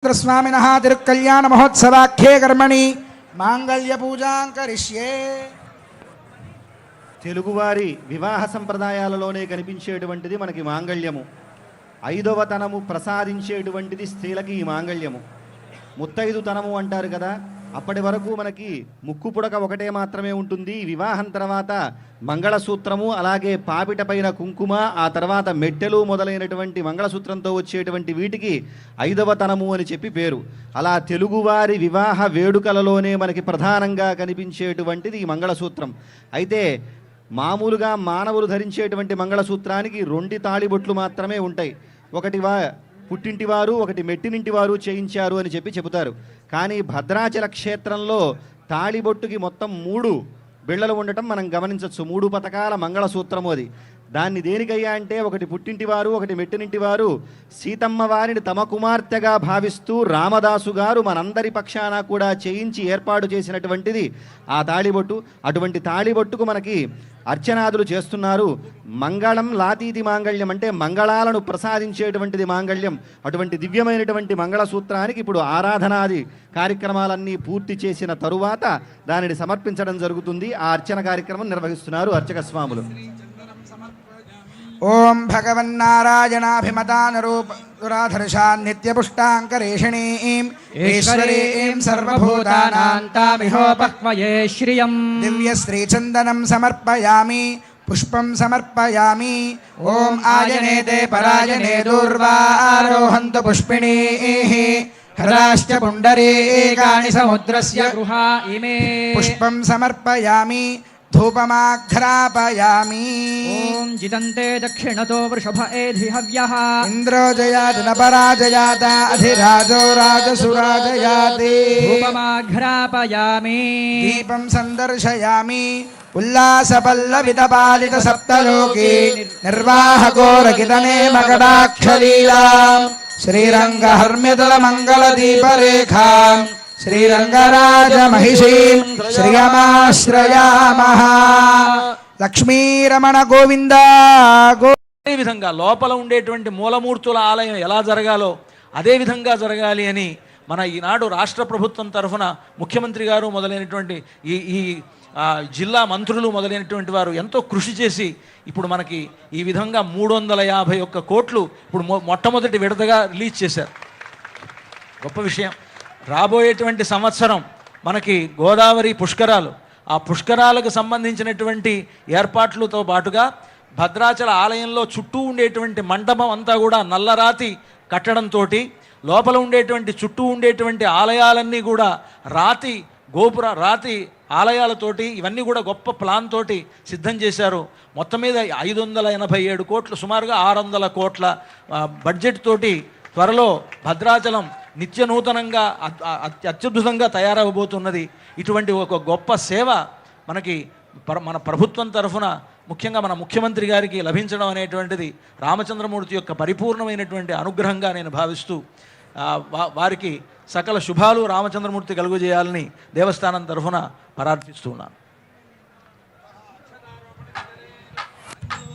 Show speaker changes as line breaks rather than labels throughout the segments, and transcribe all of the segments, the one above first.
स्वामिनः तिरुकल्याण महोत्सवाख्ये कर्मणि मांगल्य पूजां करिष्ये।
తెలుగువారి వివాహ సంప్రదాయాలలోనే కనిపించేటువంటిది మనకి మాంగళ్యము. ఐదవ తనము ప్రసాదించేటువంటిది స్త్రీలకి ఈ మాంగళ్యము. ముత్తైదు తనము అంటారు కదా, అప్పటి వరకు మనకి ముక్కు పుడక ఒకటే మాత్రమే ఉంటుంది. వివాహం తర్వాత మంగళసూత్రము, అలాగే పాపిట పైన కుంకుమ, ఆ తర్వాత మెట్టెలు మొదలైనటువంటి మంగళసూత్రంతో వచ్చేటువంటి వీటికి ఐదవ తనము అని చెప్పి పేరు. అలా తెలుగువారి వివాహ వేడుకలలోనే మనకి ప్రధానంగా కనిపించేటువంటిది ఈ మంగళసూత్రం. అయితే మామూలుగా మానవులు ధరించేటువంటి మంగళసూత్రానికి 2 తాళిబొట్లు మాత్రమే ఉంటాయి. ఒకటి పుట్టింటివారు, ఒకటి మెట్టినింటివారు చేయించారు అని చెప్పి చెబుతారు. కానీ భద్రాచల క్షేత్రంలో తాళిబొట్టుకి మొత్తం 3 బిళ్ళలు ఉండటం మనం గమనించవచ్చు. 3 పతకాల మంగళసూత్రము అది. దాన్ని దేనికయ్యా అంటే, ఒకటి పుట్టింటివారు, ఒకటి మెట్టినింటివారు సీతమ్మ వారిని తమ కుమార్తెగా భావిస్తూ రామదాసు గారు మనందరి పక్షాన కూడా చేయించి ఏర్పాటు చేసినటువంటిది ఆ తాళిబొట్టు. అటువంటి తాళిబొట్టుకు మనకి అర్చనాదులు చేస్తున్నారు. మంగళం లాతీతి మాంగళ్యం అంటే మంగళాలను ప్రసాదించేటువంటిది మాంగళ్యం. అటువంటి దివ్యమైనటువంటి మంగళసూత్రానికి ఇప్పుడు ఆరాధనాది కార్యక్రమాలన్నీ పూర్తి చేసిన తరువాత దానిని సమర్పించడం జరుగుతుంది. ఆ అర్చన కార్యక్రమం నిర్వహిస్తున్నారు అర్చక స్వాములు.
ఓం భగవన్నారాయణాభిమతానరూపురాధర్షాన్ నిత్యపుష్టాంకరేషిణీం ఈశ్వరీం సర్వభూతానాంతామిహోపక్వయే శ్రియం దివ్యశ్రీచందనం సమర్పయామి పుష్పం సమర్పయామి. ఓం ఆయనేతే పరాయణే దూర్వారోహంతు పుష్పిణీః హరాశ్చ పుండరీకాని సముద్రస్య గృహా ఇమే. పుష్పం సమర్పయామి ధూపమాఘ్రాపయామి.
ఓం జితంతే దక్షిణతో వృషభ ఏధి హవ్యః
ఇంద్రో జయాత న పరాజయాత అధిరాజో రాజసురాజయాతి.
ధూపమాఘ్రాపయామి.
దీపం సందర్శయామి ఉల్లాసపల్లవితపాలిత సప్తలోకి నిర్వాహకోరకితనే మకటాక్షలీలాం శ్రీరంగహర్మ్యతల మంగళ దీపరేఖాం శ్రీరంగరాజ మహిషీం శ్రియమాశ్రయామః. లక్ష్మీరమణ గోవింద గో.
అదే విధంగా లోపల ఉండేటువంటి మూలమూర్తుల ఆలయం ఎలా జరగాలో అదే విధంగా జరగాలి అని మన ఈనాడు రాష్ట్ర ప్రభుత్వం తరఫున ముఖ్యమంత్రి గారు మొదలైనటువంటి ఈ జిల్లా మంత్రులు మొదలైనటువంటి వారు ఎంతో కృషి చేసి ఇప్పుడు మనకి ఈ విధంగా 351 కోట్లు ఇప్పుడు మొట్టమొదటి విడతగా రిలీజ్ చేశారు. గొప్ప విషయం. రాబోయేటువంటి సంవత్సరం మనకి గోదావరి పుష్కరాలు, ఆ పుష్కరాలకు సంబంధించినటువంటి ఏర్పాట్లతో పాటుగా భద్రాచల ఆలయంలో చుట్టూ ఉండేటువంటి మండపం అంతా కూడా నల్లరాతి కట్టడంతో, లోపల ఉండేటువంటి చుట్టూ ఉండేటువంటి ఆలయాలన్నీ కూడా రాతి ఆలయాలతోటి ఇవన్నీ కూడా గొప్ప ప్లాన్ తోటి సిద్ధం చేశారు. మొత్తం మీద 587 కోట్లు, సుమారుగా 600 కోట్ల బడ్జెట్ తోటి త్వరలో భద్రాచలం నిత్య నూతనంగా అత్యద్భుతంగా తయారవబోతున్నది. ఇటువంటి ఒక గొప్ప సేవ మనకి మన ప్రభుత్వం తరఫున ముఖ్యంగా మన ముఖ్యమంత్రి గారికి లభించడం అనేటువంటిది రామచంద్రమూర్తి యొక్క పరిపూర్ణమైనటువంటి అనుగ్రహంగా నేను భావిస్తూ వారికి సకల శుభాలు రామచంద్రమూర్తి కలుగజేయాలని దేవస్థానం తరఫున ప్రార్థిస్తున్నాను.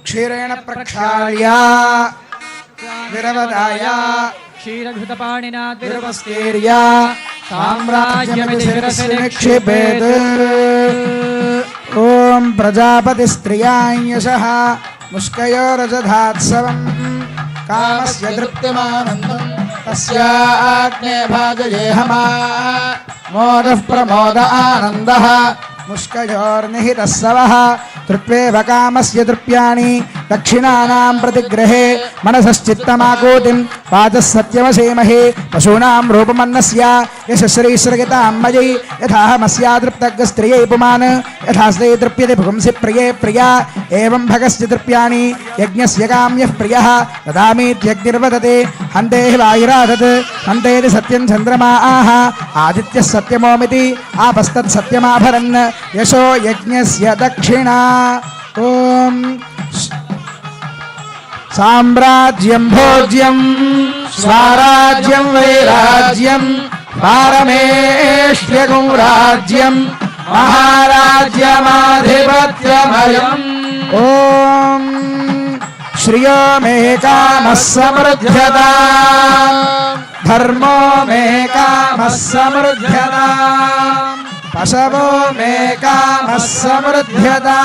క్షీరేణ ప్రక్షాళ్య విరవదాయ
క్షీరఘృతపాణినా
విరవస్తేర్య సామ్రాజ్యమితి శిరసి నిక్షిపేత్. ఓం ప్రజాపతి స్త్రియాం యశః ముష్కయోరజధాత్సవం కామస్య తృప్తిమానందం తస్యాగ్నే భాజయేహమా. మోదః ప్రమోద ఆనందః ముష్కయోర్నిహితః సవః తృప్వేవ కామస్య తృప్యాణి దక్షిణానాం ప్రతిగ్రహే మనసశ్చిత్తమాకూతిం వాచः సత్యమసేమహే. పశూనాం రూపమన్నస్య యశశ్రీశ్రగితాం మయీ యథాహమస్యా తృప్తగ్స్త్రియై పుమాన్ యథాస్తే తృప్యతే పుంసి ప్రియే ప్రియా. ఏవం భగస్య తృప్యాణి యజ్ఞస్య కామ్యః ప్రియః దదామీత్యగ్నిర్వదతే. హంతే వాయురాదత్ హంతేతి సత్యం చంద్రమాః ఆదిత్యः సత్యమోమితి ఆపస్తత్ సత్యమాభరన్ యశో యజ్ఞస్య దక్షిణా. ఓం సామ్రాజ్యం భోజ్యం స్వరాజ్యం వైరాజ్యం పారమేష్ట్యగుం రాజ్యం మహారాజ్యమాధిపత్యమయం. ఓం శ్రియో మే కామః సమృద్ధ్యతా ధర్మో మే కామః సమృద్ధ్యతా పశవో మే కామః సమృద్ధ్యతా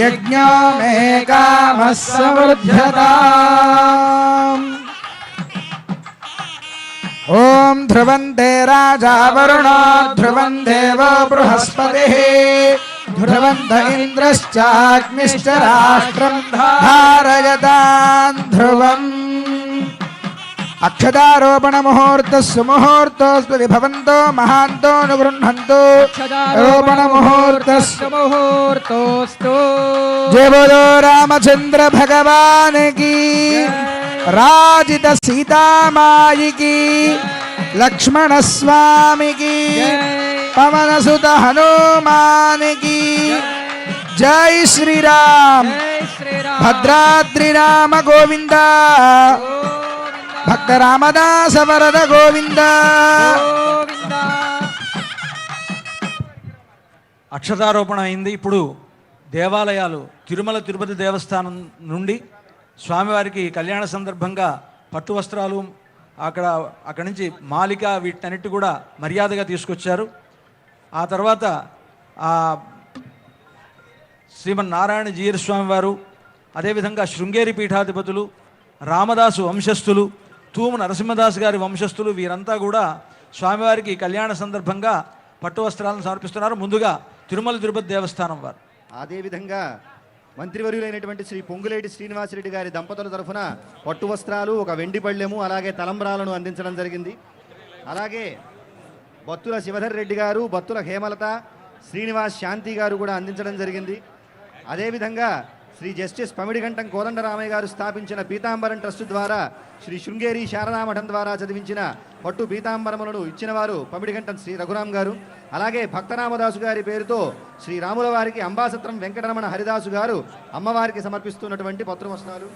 యజ్ఞో మే కామః సమృద్ధ్యతా. ఓం ధ్రువంతే రాజా వరుణో ధ్రువం దేవో బృహస్పతిః ధ్రువంత ఇంద్రశ్చాగ్నిశ్చ రాష్ట్రం ధారయతాన్ ధ్రువం. అక్షదారోపణ ముహూర్తస్సు ముహూర్తోస్తు విభవంతో మహాంతో అనుగృహంతు రోపణ ముహూర్తస్సు. జయ బోలో రామచంద్ర భగవాన్ కి రాజిత సీతామాయికి లక్ష్మణ స్వామికి పవన సుత హనుమానికి జై శ్రీరామ్. భద్రాద్రి రామ గోవింద భక్త రామదాస వరద గోవింద.
అక్షతారోపణ అయింది. ఇప్పుడు దేవాలయాలు తిరుమల తిరుపతి దేవస్థానం నుండి స్వామివారికి కళ్యాణ సందర్భంగా పట్టు వస్త్రాలు అక్కడి నుంచి మాలిక వీటన్నిటి కూడా మర్యాదగా తీసుకొచ్చారు. ఆ తర్వాత శ్రీమన్నారాయణ జీయర్ స్వామి వారు, అదేవిధంగా శృంగేరి పీఠాధిపతులు, రామదాసు వంశస్థులు, తూము నరసింహదాస్ గారి వంశస్థులు వీరంతా కూడా స్వామివారికి కళ్యాణ సందర్భంగా పట్టు వస్త్రాలను సమర్పిస్తున్నారు. ముందుగా తిరుమల తిరుపతి దేవస్థానం వారు.
అదేవిధంగా మంత్రివర్యులైనటువంటి శ్రీ పొంగులేటి శ్రీనివాసరెడ్డి గారి దంపతుల తరఫున పట్టు వస్త్రాలు, ఒక వెండి పళ్ళెము, అలాగే తలంబ్రాలను అందించడం జరిగింది. అలాగే బత్తుల శివధర్ రెడ్డి గారు, బత్తుల హేమలత, శ్రీనివాస్ శాంతి గారు కూడా అందించడం జరిగింది. అదేవిధంగా శ్రీ జస్టిస్ పమిడిగంటం కోదండరామయ్య గారు స్థాపించిన పీతాంబరం ట్రస్ట్ ద్వారా శ్రీ శృంగేరి శారదామఠం ద్వారా చదివించిన పట్టు పీతాంబరములను ఇచ్చిన వారు పమిడిగంటం శ్రీ రఘురాం గారు. అలాగే భక్తరామదాసు గారి పేరుతో శ్రీ రాముల వారికి అంబాసత్రం వెంకటరమణ హరిదాసు గారు అమ్మవారికి సమర్పిస్తున్నటువంటి పత్రు వస్త్రాలు.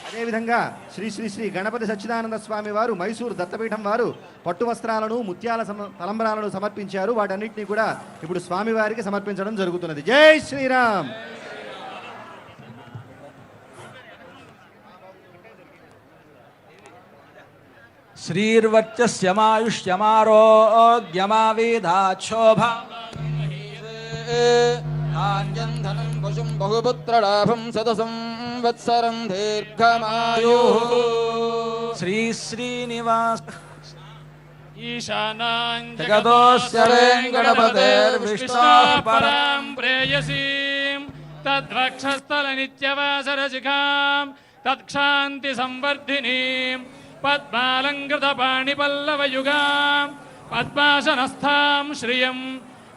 అదేవిధంగా శ్రీ శ్రీ శ్రీ గణపతి సచ్చిదానంద స్వామి వారు మైసూరు దత్తపీఠం వారు పట్టు వస్త్రాలను, ముత్యాల తలంబరాలను సమర్పించారు. వాటన్నిటినీ కూడా ఇప్పుడు స్వామివారికి సమర్పించడం జరుగుతున్నది. జై శ్రీరామ్.
ధనం పశుం బహుపుత్రలాభం శతసంవత్సరం దీర్ఘమాయుః.
శ్రీ శ్రీనివాస
ఈశానాం
జగదోస్య వెంకటపతేర్విష్ణోః
పరాం ప్రేయసీం తద్వక్షస్థల నిత్యవాసరశిఖాం తత్క్షాంతి సంవర్ధినీం పద్మాలంకృత పాణిపల్లవయుగాం పద్మాసనస్థాం శ్రియం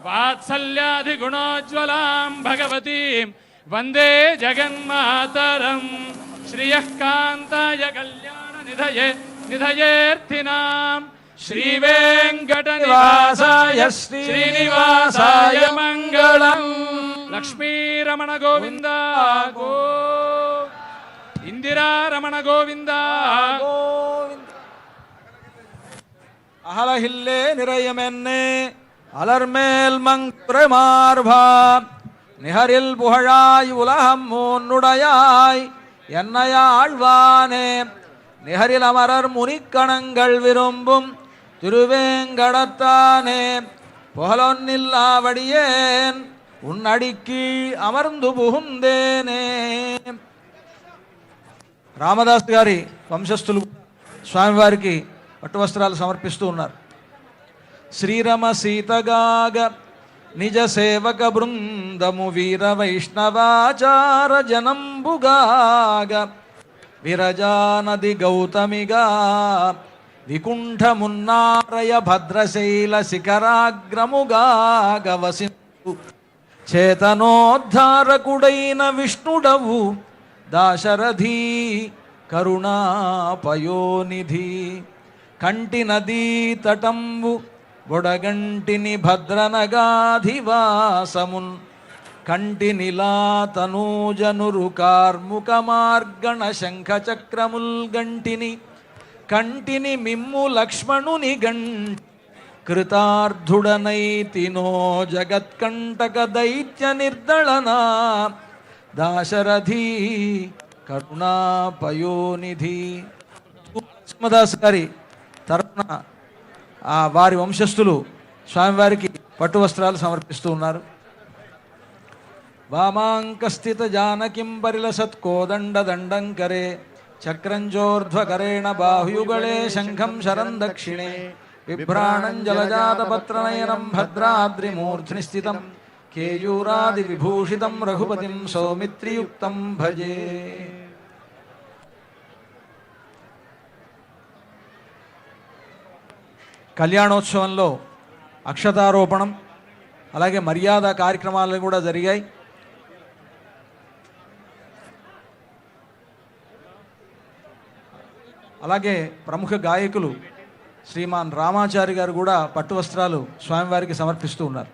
వాత్సల్యాధిగుణోజ్వలాం భగవతీం వందే జగన్మాతరం. శ్రియః కాంతాయ కళ్యాణ నిధయేర్థినాం శ్రీవేంకట నివాసాయ శ్రీనివాసాయ మంగళం. లక్ష్మీరమణ గోవింద గో, ఇందిరారమణ గోవింద గోవింద.
அகலகில்லே நிறையமென்னே அலர்மேல் மங்குரமார்பா நிகரில் புகழாய் உலகம் மூன்னுடையாய் என்னையாழ்வானே நிகரில் அமரர் முனிக்கணங்கள் விரும்பும் திருவேங்கடத்தானே புகழொன்னில்லாவடியேன் உன்னடிக்கீழ் அமர்ந்து புகுந்தேனே. రామదాస్ గారి వంశస్థులు స్వామివారికి పట్టు వస్త్రాలు సమర్పిస్తూ ఉన్నారు. శ్రీరమ సీతగాగ నిజ సేవక బృందము వీర వైష్ణవాచార జనంబుగాగ విరజానది గౌతమిగా వికుంఠమున్నారయ భద్రశైల శిఖరాగ్రముగాగ వసింతు చేతనోద్ధారకుడైన విష్ణుడవు దాశరథీ కరుణాపయోనిధి కంటి నదీ తటంబు బొడగంటిని భద్రనగాధివాసమున్ కంటి నిలాతనూజనురు కార్ముక మార్గణ శంఖ చక్రముల్ గంటిని కంటిని మిమ్ము లక్ష్మణుని గంటి కృతార్థుడనైతినో జగత్కంటక దైత్య నిర్దళనా దాశరథి కరుణాపయోనిధి. నరసింహదాస్ గారి తరపున వారి వంశస్థులు స్వామివారికి పట్టు వస్త్రాలు సమర్పిస్తూ ఉన్నారు. వామాంకస్థిత జానకిం పరిలసత్ కోదండ దండంకరే చక్రంజోర్ధ్వకరేణ బాహుయుగళే శంఖం శరం దక్షిణే బిభ్రాణం జలజాతపత్రనయనం భద్రాద్రిమూర్ధ్ని స్థితం కేయూరాది విభూషితం రఘుపతిం సౌమిత్రియుక్తం భజే. కళ్యాణోత్సవంలో అక్షతారోపణం అలాగే మర్యాద కార్యక్రమాలు కూడా జరిగాయి. అలాగే ప్రముఖ గాయకులు శ్రీమాన్ రామాచారి గారు కూడా పట్టు వస్త్రాలు స్వామివారికి సమర్పిస్తూ ఉన్నారు.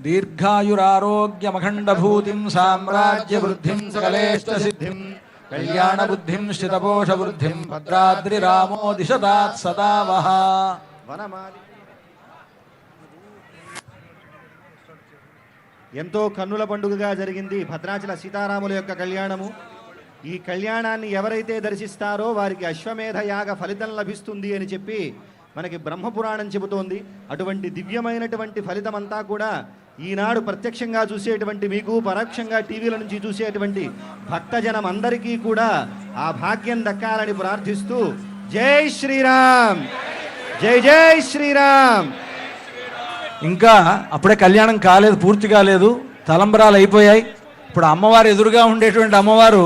దీర్ఘాయురారోగ్యమఖండభూతిం సామ్రాజ్య వృద్ధిం సకలేష్ట సిద్ధిం కళ్యాణ బుద్ధిం స్థితపోష వృద్ధిం భద్రాద్రి రామో దిశతాత్ సదావహ.
ఎంతో కన్నుల పండుగగా జరిగింది భద్రాచల సీతారాముల యొక్క కళ్యాణము. ఈ కళ్యాణాన్ని ఎవరైతే దర్శిస్తారో వారికి అశ్వమేధ యాగ ఫలితం లభిస్తుంది అని చెప్పి మనకి బ్రహ్మపురాణం చెబుతోంది. అటువంటి దివ్యమైనటువంటి ఫలితం అంతా కూడా ఈనాడు ప్రత్యక్షంగా చూసేటువంటి మీకు, పరోక్షంగా టీవీల నుంచి చూసేటువంటి భక్తజనం అందరికీ కూడా ఆ భాగ్యం దక్కాలని ప్రార్థిస్తూ జై శ్రీరామ్, జై జై శ్రీరామ్.
ఇంకా అప్పుడే కళ్యాణం కాలేదు, పూర్తి కాలేదు, తలంబరాలు అయిపోయాయి. ఇప్పుడు అమ్మవారు ఎదురుగా ఉండేటువంటి అమ్మవారు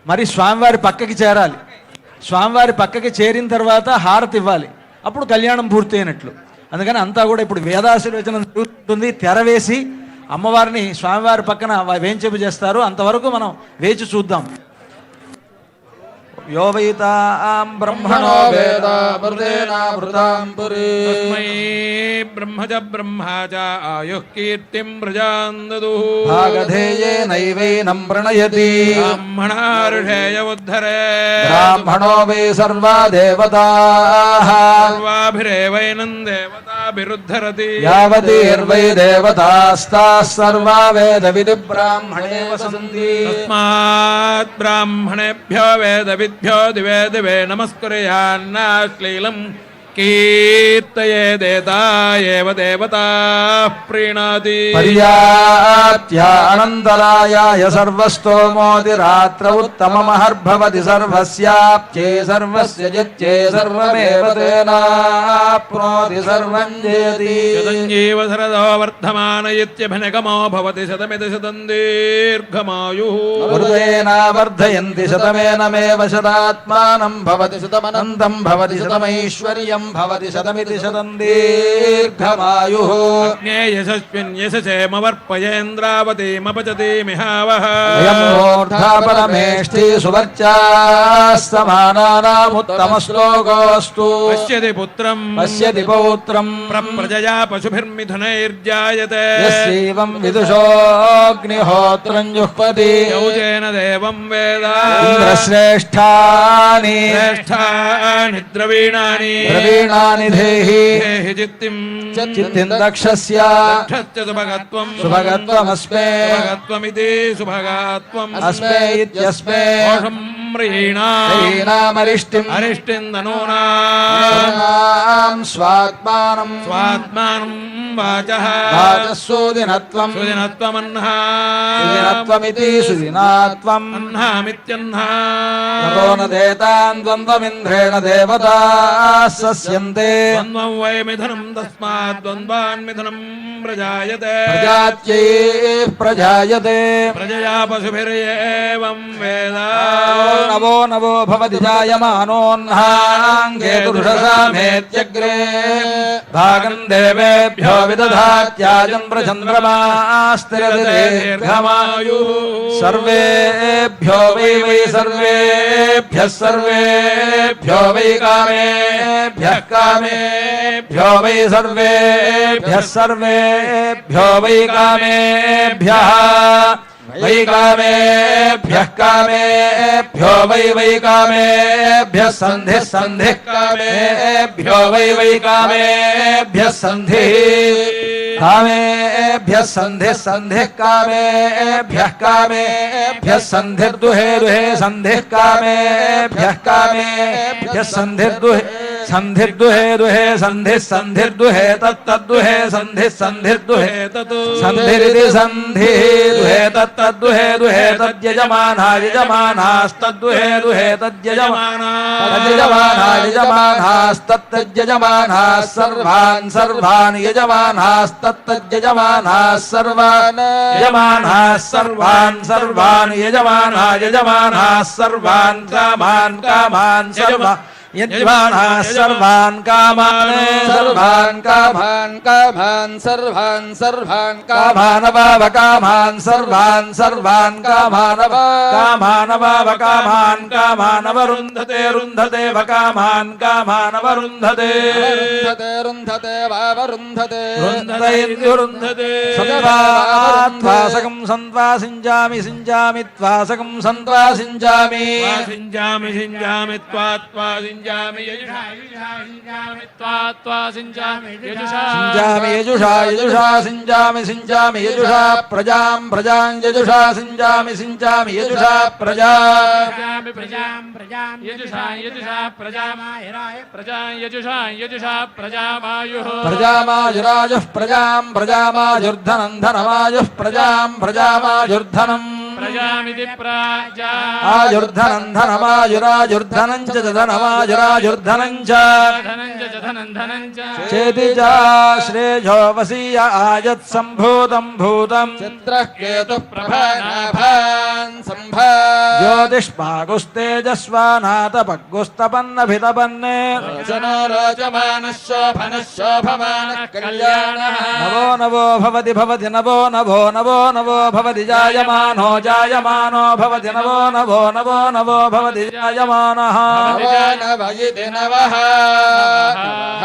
మరి స్వామివారి పక్కకి చేరాలి. స్వామివారి పక్కకి చేరిన తర్వాత హారతి ఇవ్వాలి, అప్పుడు కళ్యాణం పూర్తి అయినట్లు. అందుకని అంతా కూడా ఇప్పుడు వేదాశీర్వచనం జరుగుతుంది. తెర వేసి అమ్మవారిని స్వామివారి పక్కన వేంచేపు చేస్తారు. అంతవరకు మనం వేచి చూద్దాం. యో వైతాం బ్రహ్మణో వేద
వృదేనామృతాం పురీ
తస్మై బ్రహ్మజ బ్రహ్మాజ ఆయుః కీర్తిం ప్రజాం దదుః
భాగధేయే నైవైనం ప్రణయతి
బ్రాహ్మణార్షేయ ఉద్ధరే
బ్రాహ్మణో వై సర్వా దేవతాః
సర్వాభిరేవైనం దేవతాభిరుద్ధరతి
యావతీర్వై దేవతాస్తాః సర్వా వేద విది బ్రాహ్మణే వసంతి.
తస్మాత్ బ్రాహ్మణేభ్యో వేదవిద్భ్యో దివే దివే నమస్కుర్యాన్నాశ్లీలం కీర్తయేదేతా ఏవ దేవతాః ప్రీణాతి.
పర్యాప్త్యా అనంతరాయాయ సర్వస్తోమోతి రాత్ర ఉత్తమమహర్భవతి సర్వస్యాప్త్యే సర్వస్య జిత్యే సర్వమేవ తేనాప్నోతి సర్వం జయతి.
శతంజీవ శరదో వర్ధమాన ఇత్యభినగమో భవతి శతమితి శతం దీర్ఘమాయుః.
వృదేన వర్ధయంతి శతమేనమేవ శతాత్మానం భవతి శతమనంతం భవతి శతమైశ్వర్యం భవతి శతమితి శతం దీర్ఘమాయుః.
అగ్నే యశస్విన్ యశసేమవర్పయేంద్రావతీమపచతి మిహావహ.
అయం మూర్ధా పరమేష్ఠి సువర్చాస్తమానానాముత్తమ శ్లోకోస్తు.
పశ్యతి పుత్రం
పశ్యతి పౌత్రం
ప్రజయా పశుభిర్మిథునైర్జాయతే.
యస్యైవం విదుషోऽగ్నిహోత్రం జుహ్వతి.
యౌజేన దేవం వేద
ఇంద్రశ్రేష్ఠాని
శ్రేష్ఠాని ద్రవీణాని
ద్రవీణాని దేహి
దేహి చిత్తిం
చిత్తిం దక్షస్య
దక్షస్య సుభగత్వం
సుభగత్వమస్మే
సుభగత్వమితి సుభగత్వం
అస్మే ఇత్యస్మే
దోషం
రీణామరిష్టిం
అరిష్టిం ధనూనా
స్వాత్మానం
స్వాత్మానం వాచః
వాచస్సూదినత్వం
సుదినత్వమన్హ
సుదినత్వమితి సుదినాత్వం
అహ్నామిత్యన్హ
తతో న దేతాన్ ద్వంద్వమింద్రేణ దేవతాః సస్యంతే.
ద్వంద్వం వై మిథునం తస్మాత్ ద్వంద్వాన్ మిథునం ప్రజాయతే.
ప్రజాత్యై ప్రజాయతే.
ప్రజయా పశుభిర్యేవం వేద
నవో నవో భవతి జాయమానోన్హాంగే పురుషసామేత్యగ్రే భాగం దేవేభ్యో విదధాత్యాజం ప్రచంద్రమాస్తిరతి దీర్ఘమాయుః. సర్వేభ్యో వై వై సర్వేభ్యః సర్వేభ్యో వై కామేభ్యః కామేభ్యో వై సర్వేభ్యః సర్వేభ్యో వై కామేభ్యః వై కామేభ్యః కామేభ్యో వై వై కామేభ్యః సంధిః సంధిః కామేభ్యో వై వై కామేభ్యః సంధిః.
कामेभ्यः सन्धिः सन्धिः कामेभ्यः कामेभ्यः सन्धिर्दुहे दुहे सन्धिः कामेभ्यः कामेभ्यः सन्धिर्दुहे सन्धिर्दुहे दुहे सन्धिः सन्धिर्दुहे तत्तद्दुहे सन्धिः सन्धिर्दुहे तत् सन्धिरिति सन्धिः दुहे तत्तद्दुहे दुहे तद्यजमाना यजमानास्तद्दुहे दुहे तद्यजमाना यजमानास्तत्तद्यजमानाः सर्वान् सर्वान् यजमानास्तत्तद्यजमानाः सर्वान् यजमानाः सर्वान् सर्वान् यजमाना यजमानाः सर्वान् कामान् कामान् सर्वान् यजमानाः सर्वान् कामान् सर्वान् कामान् कामान् सर्वान् सर्वान् कामानवाव कामान् सर्वान् सर्वान् कामानव कामानवाव कामान् कामानवरुन्धते रुन्धते वकामान् कामानवरुन्धते रुन्धते रुन्धते वावरुन्धते रुन्धते रुन्धते सन्त्वासकं सन्त्वासिञ्जामि सिञ्जामि त्वासकं सन्त्वासिञ्जामि
सिञ्जामि सिञ्जामि त्वा सिञ्जामि यजुषा सिञ्जामि त्वा सिञ्जामि यजुषा
सिञ्जामि यजुषा यजुषा सिञ्जामि सिञ्जामि यजुषा प्रजां प्रजां यजुषा सिञ्जामि सिञ्जामि यजुषा प्रजा
प्रजां यजुषा यजुषा प्रजामायुराय प्रजां यजुषा यजुषा प्रजामायुः
प्रजामायुरायुः प्रजां प्रजामायुर्धनं धनमायुः प्रजां प्रजामायुर्धनम्
प्रजामिति प्राजा
आयुर्धनं धनमायुरायुर्धनं च धनमायुरायुर्धनं च
धनं च
चेति च श्रेयो वसीय आयत् सम्भूतं भूतं चित्रः केतुः प्रभानाभान् सम्भा ज्योतिष्मागुस्तेजस्वानातपग्गुस्तपन्नभितपन्ने रोचनो रोचमानः शोभनः शोभमानः कल्याणः नवो नवो भवति भवति नवो नवो नवो नवो भवति जायमानो जायमानो भवति नवो नवो नवो नवो भवति जायमानः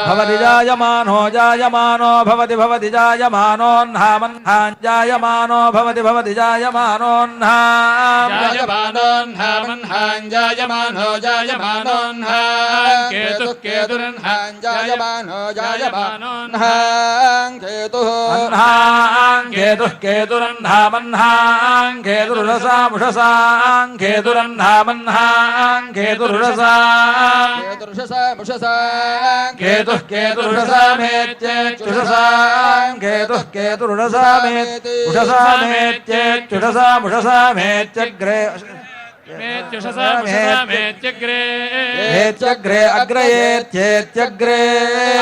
भवति जायमानो जायमानो भवति भवति जायमानोऽह्नामह्नां जायमानो भवति भवति जायमानोऽह्नां जायमानोऽह्नामह्नां जायमानो जायमानोऽह्नां केतुः केतुरह्नां जायमानो जायमानोऽह्नां केतुः अह्नां केतुः केतुरह्नामह्नां केतुरुषसामुषसां केतुरह्नामह्नां केतुरुषसां केतुरुषसामुषसां केतुः केतुरुषसामेत्येत्युषसां केतुः केतुरुषसामेत्युषसामेत्येत्युषसामुषसामेत्यग्रे मेत्यग्रे अग्रयेत्येत्यग्रे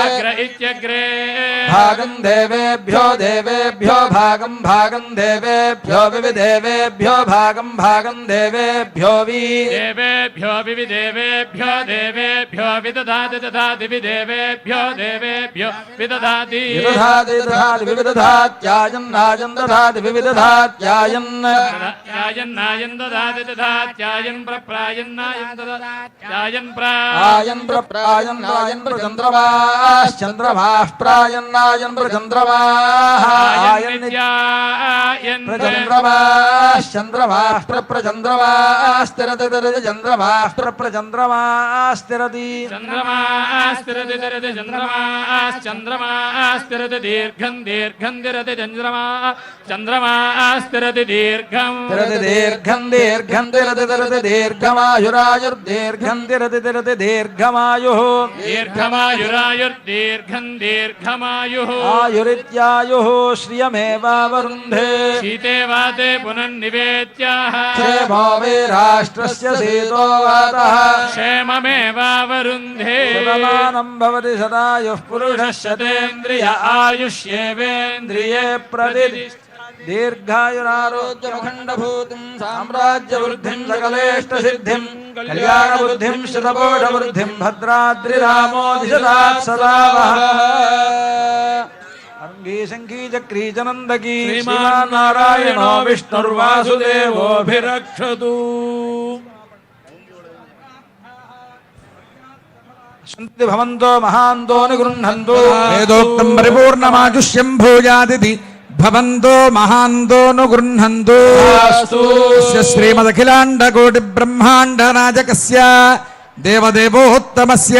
अग्र इत्यग्रे
भागं देवेभ्यो देवेभ्यो भागं भागं देवेभ्यो विविदेवेभ्यो भागं भागं देवेभ्यो
देवेभ्यो विविदेवेभ्यो देवेभ्यो विदधाति दधाति विदेवेभ्यो देवेभ्यो विदधाति
विदधाति दधाति विविदधात्यायन् नायन् दधाति विविदधात्यायन्
नायन् दधाति दधात्यायन् प्रप्रायन्नायन् दधात्यायन्
प्रायन् प्रप्रायन् नायन् प्रचन्द्रमाश्चन्द्रमाः प्रायन्नायन् प्रचन्द्रमाः आयन् प्रचन्द्रमाश्चन्द्रमाः प्रप्रचन्द्रमास्तिरति तिरति चन्द्रमाः प्रप्रचन्द्रमास्तिरति
चन्द्रमास्तिरति तिरति चन्द्रमाश्चन्द्रमास्तिरति दीर्घं दीर्घं तिरति चन्द्रमास्तिरति दीर्घं
तिरति दीर्घं दीर्घं तिरति तिरति दीर्घमायुरायुर्दीर्घं तिरति तिरति दीर्घमायुः
दीर्घमायुरायुर्दीर्घं दीर्घमायुः
आयुरित्यायुः श्रियमेवावरुन्धे
शीते वाते पुनर्निवेत्याः
क्षेमो वे राष्ट्रस्य शीतो वातः
क्षेममेवावरुन्धे
शतमानं भवति शतायुः पुरुषः शतेन्द्रिय आयुष्येवेन्द्रिये प्रतिष्ठितः दीर्घायुरारोग्यमखण्डभूतिं साम्राज्यवृद्धिं सकलेष्टसिद्धिं कल्याणबुद्धिं शतकोटवृद्धिं भद्राद्रिरामोदिशदात् सदा वः अंगी शंकी चक्री चनंदकी
श्रीमान् नारायणो विष्णुर्वासुदेवोऽभिरक्षतु
सन्ति भवन्तो महान्तो निगृह्णन्तु
वेदोक्तं परिपूर्णमाजुष्यं भूयादिति भवन्तो महान्तो नुगृह्णन्तु श्रीमदखिलाण्डकोटिब्रह्माण्डनायकस्य देवदेवोत्तमस्य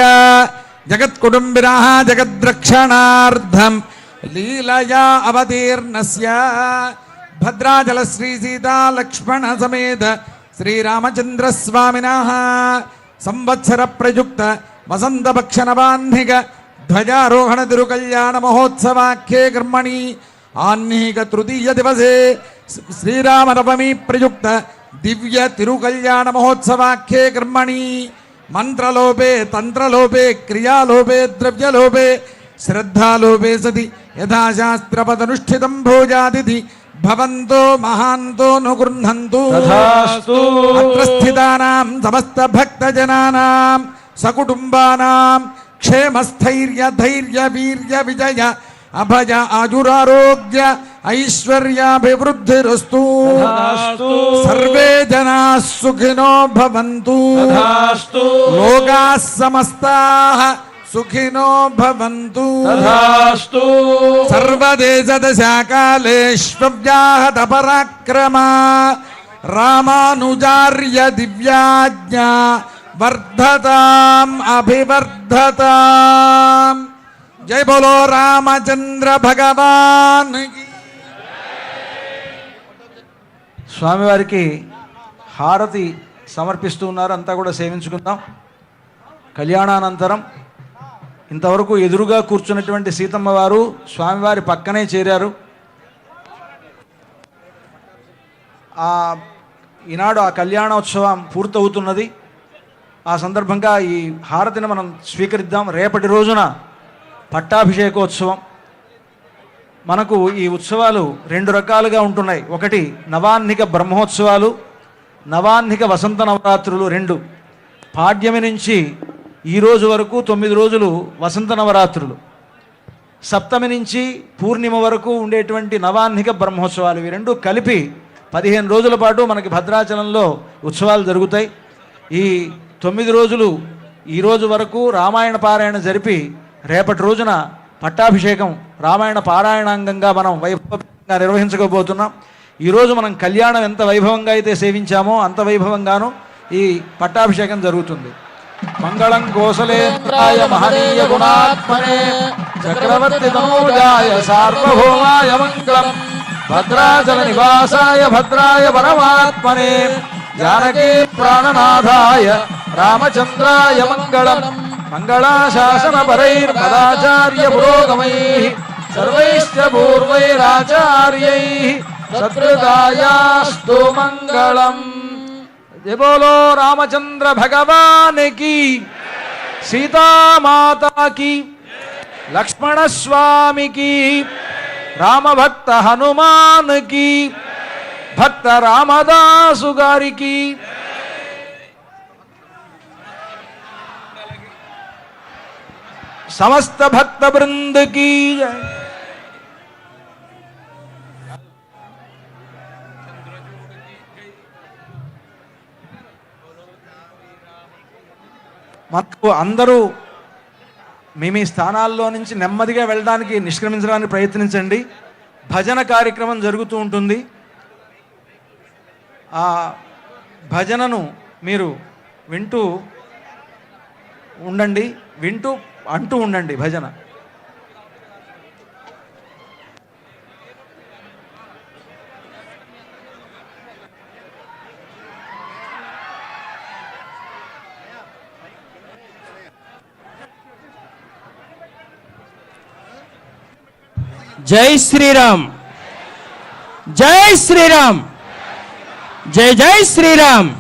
जगत्कुटुम्बिनः जगद्रक्षणार्थं లీలయా అవతీర్ణస్య భద్రాచల శ్రీ సీతా లక్ష్మణ సమేత శ్రీరామచంద్ర స్వామినః సంవత్సర ప్రయుక్త వసంతపక్ష నవాహ్నిక ధ్వజారోహణ తిరుకల్యాణ మహోత్సవాఖ్యే కర్మణి ఆహ్నిక తృతీయ దివసే శ్రీరామనవమి ప్రయుక్త దివ్య తిరుకల్యాణ మహోత్సవాఖ్యే కర్మణి మంత్రలోపే తంత్రలోపే క్రియాలోపే ద్రవ్యలోపే శ్రద్ధాలోపే సతి యథాశాస్త్రపదనుష్ఠితం భోజాదితి భవంతో మహాంతో నుగృహంతు
తథాస్తు.
అత్ర స్థితానాం సమస్త భక్తజనానాం సకుటుంబానాం క్షేమస్థైర్య ధైర్య వీర్య విజయ అభయ ఆజురారోగ్య ఐశ్వర్యాభివృద్ధిరస్తు.
తథాస్తు.
సర్వే జనాః సుఖినో భవంతు.
తథాస్తు.
లోకాః సమస్తాః సుఖినో భవంతు.
తథాస్తు.
సర్వదేశదశాకాలేష్వ్యాహత పరాక్రమా రామానుజార్య దివ్యాజ్ఞా వర్ధతాం అభివర్ధతాం. జై బోలో రామచంద్ర భగవాన్ కి.
స్వామివారికి హారతి సమర్పిస్తూ ఉన్నారు. అంతా కూడా సేవించుకుందాం. కళ్యాణానంతరం ఇంతవరకు ఎదురుగా కూర్చున్నటువంటి సీతమ్మ వారు స్వామివారి పక్కనే చేరారు. ఈనాడు ఆ కళ్యాణోత్సవం పూర్తవుతున్నది. ఆ సందర్భంగా ఈ హారతిని మనం స్వీకరిద్దాం. రేపటి రోజున పట్టాభిషేకోత్సవం. మనకు ఈ ఉత్సవాలు రెండు రకాలుగా ఉంటున్నాయి. ఒకటి నవాహ్నిక బ్రహ్మోత్సవాలు, నవాహ్నిక వసంత నవరాత్రులు రెండు. పాడ్యమి నుంచి ఈ రోజు వరకు 9 రోజులు వసంత నవరాత్రులు, సప్తమి నుంచి పూర్ణిమ వరకు ఉండేటువంటి నవాహ్నిక బ్రహ్మోత్సవాలు. ఇవి రెండు కలిపి 15 రోజుల పాటు మనకి భద్రాచలంలో ఉత్సవాలు జరుగుతాయి. ఈ 9 రోజులు ఈ రోజు వరకు రామాయణ పారాయణ జరిపి రేపటి రోజున పట్టాభిషేకం రామాయణ పారాయణాంగంగా మనం వైభవంగా నిర్వహించకపోతున్నాం. ఈరోజు మనం కళ్యాణం ఎంత వైభవంగా అయితే సేవించామో అంత వైభవంగాను ఈ పట్టాభిషేకం జరుగుతుంది. మంగళం కోసలేంద్రాయ మహనీయ గుణాత్మనే చక్రవర్తి తనూజాయ సార్వభౌమాయ మంగళం భద్రాచల నివాసాయ భద్రాయ పరమాత్మనే జానకీ ప్రాణనాథాయ రామచంద్రాయ మంగళం. మంగళాశాసన పరైర్మదాచార్య పురోగమైః సర్వైశ్చ పూర్వైరాచార్యైః సత్కృతాయాస్తు మంగళం. జై బోలో రామచంద్ర భగవాన్ కి, సీతామాతా కి, లక్ష్మణ స్వామికి, రామభక్త హనుమాన్ కి, భక్త రామదాసు గారికి, సమస్త భక్త బృంద కి జై. మనకు అందరూ మీ మీ స్థానాల్లో నుంచి నెమ్మదిగా వెళ్ళడానికి నిష్క్రమించడానికి ప్రయత్నించండి. భజన కార్యక్రమం జరుగుతూ ఉంటుంది. ఆ భజనను మీరు వింటూ ఉండండి, వింటూ అంటూ ఉండండి భజన.
జై శ్రీరామ్, జై శ్రీరామ్, జై జై శ్రీరామ్.